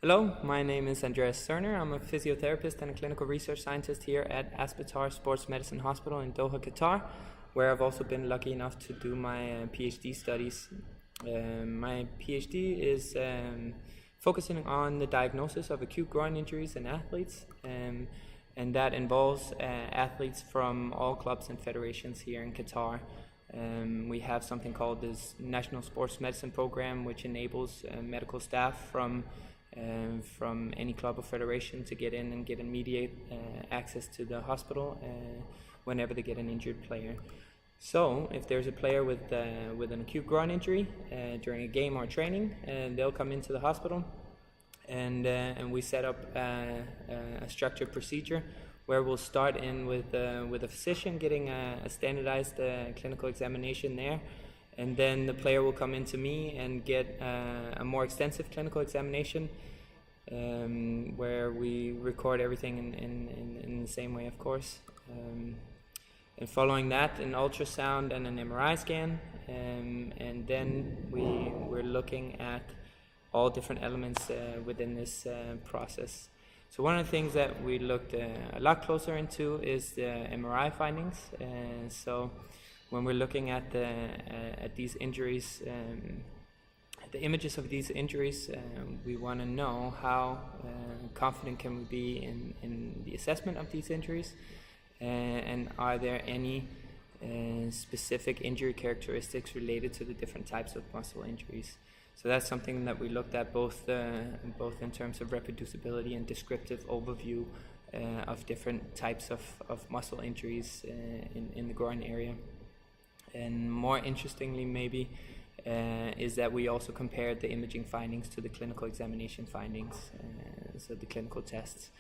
Hello, my name is Andreas Serner. I'm a physiotherapist and a clinical research scientist here at Aspetar Sports Medicine Hospital in Doha, Qatar, where I've also been lucky enough to do my PhD studies. My PhD is focusing on the diagnosis of acute groin injuries in athletes, and that involves athletes from all clubs and federations here in Qatar. We have something called this National Sports Medicine Program, which enables medical staff from any club or federation to get in and get immediate access to the hospital whenever they get an injured player. So if there's a player with an acute groin injury during a game or training, they'll come into the hospital, and we set up a structured procedure where we'll start in with a physician getting a standardized clinical examination there. And then the player will come into me and get a more extensive clinical examination where we record everything in the same way, of course. And following that, an ultrasound and an MRI scan. And then we're looking at all different elements within this process. So one of the things that we looked a lot closer into is the MRI findings. So when we're looking at these injuries, the images of these injuries, we want to know how confident can we be in the assessment of these injuries, and are there any specific injury characteristics related to the different types of muscle injuries. So that's something that we looked at both in terms of reproducibility and descriptive overview of different types of muscle injuries in the groin area. And more interestingly maybe is that we also compared the imaging findings to the clinical examination findings, so the clinical tests.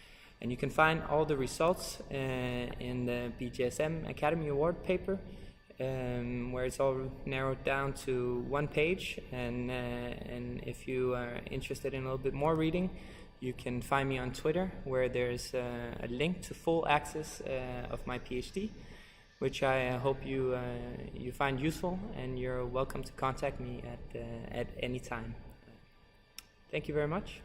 And you can find all the results in the BJSM Academy Award paper, where it's all narrowed down to one page. And if you are interested in a little bit more reading, you can find me on Twitter, where there's a link to full access of my PhD, which I hope you find useful, and you're welcome to contact me at any time. Thank you very much.